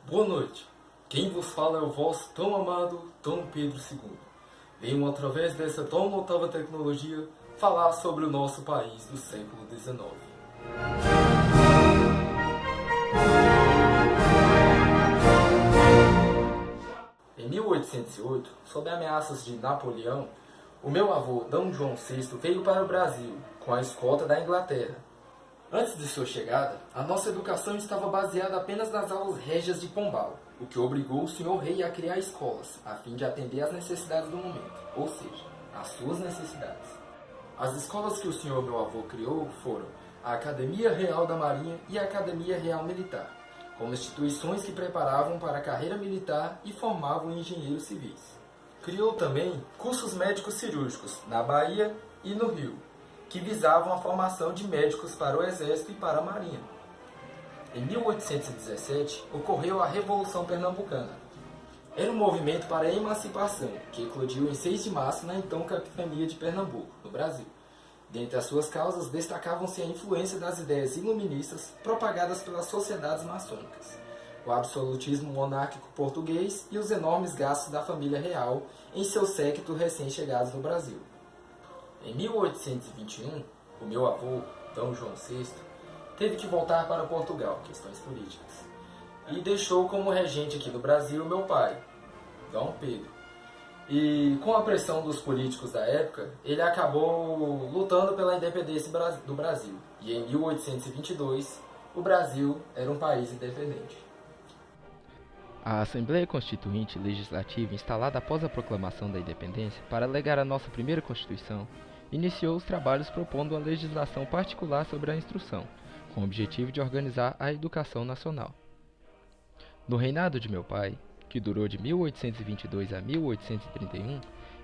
Boa noite. Quem vos fala é o vosso tão amado Dom Pedro II. Venho, através dessa tão notável tecnologia, falar sobre o nosso país do século XIX. Em 1808, sob ameaças de Napoleão, o meu avô, D. João VI, veio para o Brasil, com a escolta da Inglaterra. Antes de sua chegada, a nossa educação estava baseada apenas nas aulas régias de Pombal, o que obrigou o senhor rei a criar escolas, a fim de atender às necessidades do momento, ou seja, às suas necessidades. As escolas que o senhor meu avô criou foram a Academia Real da Marinha e a Academia Real Militar, como instituições que preparavam para a carreira militar e formavam engenheiros civis. Criou também cursos médicos cirúrgicos na Bahia e no Rio, que visavam a formação de médicos para o Exército e para a Marinha. Em 1817, ocorreu a Revolução Pernambucana. Era um movimento para a emancipação, que eclodiu em 6 de março na então capitania de Pernambuco, no Brasil. Dentre as suas causas, destacavam-se a influência das ideias iluministas propagadas pelas sociedades maçônicas, o absolutismo monárquico português e os enormes gastos da família real em seu séquito recém-chegados no Brasil. Em 1821, o meu avô, D. João VI, teve que voltar para Portugal, questões políticas, e deixou como regente aqui no Brasil meu pai, D. Pedro. E com a pressão dos políticos da época, ele acabou lutando pela independência do Brasil. E em 1822, o Brasil era um país independente. A Assembleia Constituinte Legislativa, instalada após a proclamação da independência para legar a nossa primeira Constituição, iniciou os trabalhos propondo a legislação particular sobre a instrução, com o objetivo de organizar a educação nacional. No reinado de meu pai, que durou de 1822 a 1831,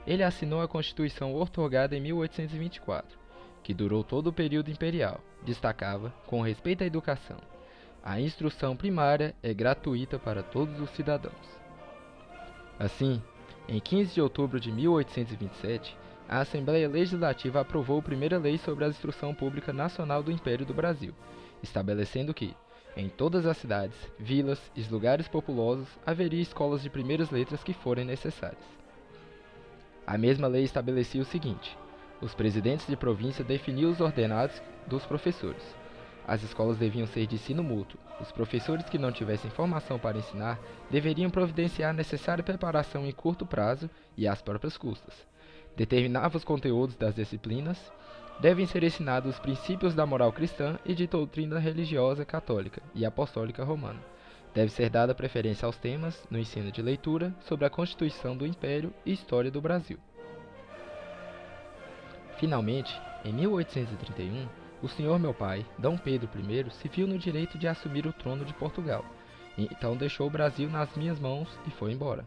ele assinou a Constituição outorgada em 1824, que durou todo o período imperial. Destacava, com respeito à educação, a instrução primária é gratuita para todos os cidadãos. Assim, em 15 de outubro de 1827, a Assembleia Legislativa aprovou a primeira lei sobre a instrução pública nacional do Império do Brasil, estabelecendo que, em todas as cidades, vilas e lugares populosos, haveria escolas de primeiras letras que forem necessárias. A mesma lei estabelecia o seguinte: os presidentes de província definiam os ordenados dos professores. As escolas deviam ser de ensino mútuo. Os professores que não tivessem formação para ensinar deveriam providenciar a necessária preparação em curto prazo e às próprias custas. Determinava os conteúdos das disciplinas. Devem ser ensinados os princípios da moral cristã e de doutrina religiosa católica e apostólica romana. Deve ser dada preferência aos temas, no ensino de leitura, sobre a Constituição do Império e História do Brasil. Finalmente, em 1831, o senhor meu pai, D. Pedro I, se viu no direito de assumir o trono de Portugal. Então deixou o Brasil nas minhas mãos e foi embora.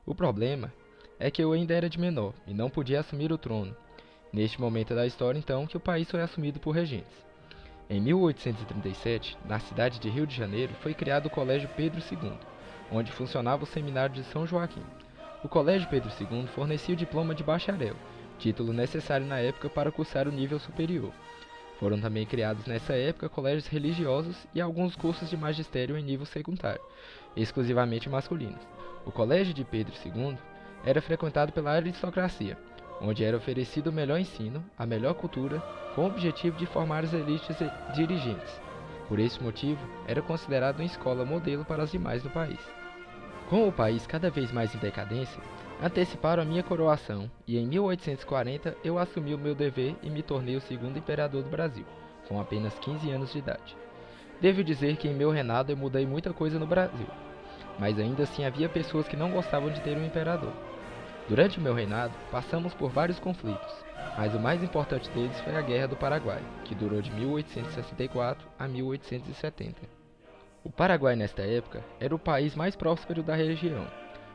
O problema é que eu ainda era de menor e não podia assumir o trono. Neste momento da história, então, que o país foi assumido por regentes. Em 1837, na cidade de Rio de Janeiro, foi criado o Colégio Pedro II, onde funcionava o Seminário de São Joaquim. O Colégio Pedro II fornecia o diploma de bacharel, título necessário na época para cursar o nível superior. Foram também criados nessa época colégios religiosos e alguns cursos de magistério em nível secundário, exclusivamente masculinos. O Colégio de Pedro II era frequentado pela aristocracia, onde era oferecido o melhor ensino, a melhor cultura, com o objetivo de formar as elites dirigentes. Por esse motivo, era considerado uma escola modelo para as demais do país. Com o país cada vez mais em decadência, anteciparam a minha coroação e em 1840 eu assumi o meu dever e me tornei o segundo imperador do Brasil, com apenas 15 anos de idade. Devo dizer que em meu reinado eu mudei muita coisa no Brasil, mas ainda assim havia pessoas que não gostavam de ter um imperador. Durante o meu reinado, passamos por vários conflitos, mas o mais importante deles foi a Guerra do Paraguai, que durou de 1864 a 1870. O Paraguai, nesta época, era o país mais próspero da região.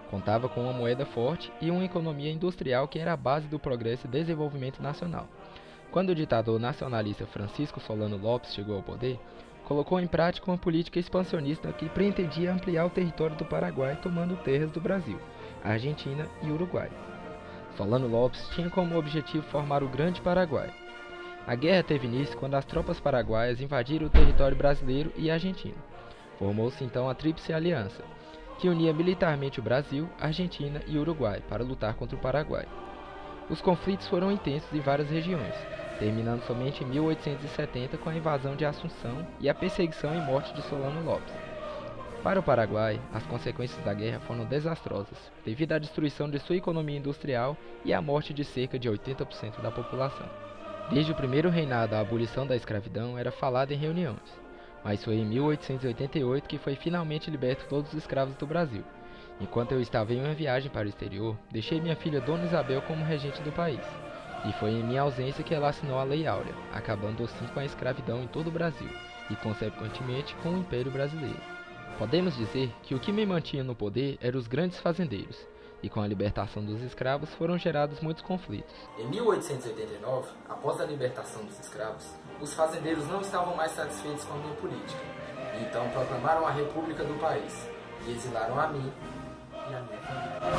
Contava com uma moeda forte e uma economia industrial que era a base do progresso e desenvolvimento nacional. Quando o ditador nacionalista Francisco Solano Lopes chegou ao poder, colocou em prática uma política expansionista que pretendia ampliar o território do Paraguai, tomando terras do Brasil, Argentina e Uruguai. Solano Lopes tinha como objetivo formar o Grande Paraguai. A guerra teve início quando as tropas paraguaias invadiram o território brasileiro e argentino. Formou-se então a Tríplice Aliança, que unia militarmente o Brasil, Argentina e Uruguai para lutar contra o Paraguai. Os conflitos foram intensos em várias regiões, terminando somente em 1870 com a invasão de Assunção e a perseguição e morte de Solano Lopes. Para o Paraguai, as consequências da guerra foram desastrosas, devido à destruição de sua economia industrial e à morte de cerca de 80% da população. Desde o primeiro reinado, a abolição da escravidão era falada em reuniões, mas foi em 1888 que foi finalmente liberto todos os escravos do Brasil. Enquanto eu estava em uma viagem para o exterior, deixei minha filha Dona Isabel como regente do país, e foi em minha ausência que ela assinou a Lei Áurea, acabando assim com a escravidão em todo o Brasil, e consequentemente com o Império Brasileiro. Podemos dizer que o que me mantinha no poder eram os grandes fazendeiros, e com a libertação dos escravos foram gerados muitos conflitos. Em 1889, após a libertação dos escravos, os fazendeiros não estavam mais satisfeitos com a minha política, e então proclamaram a República do país, e exilaram a mim e a minha família.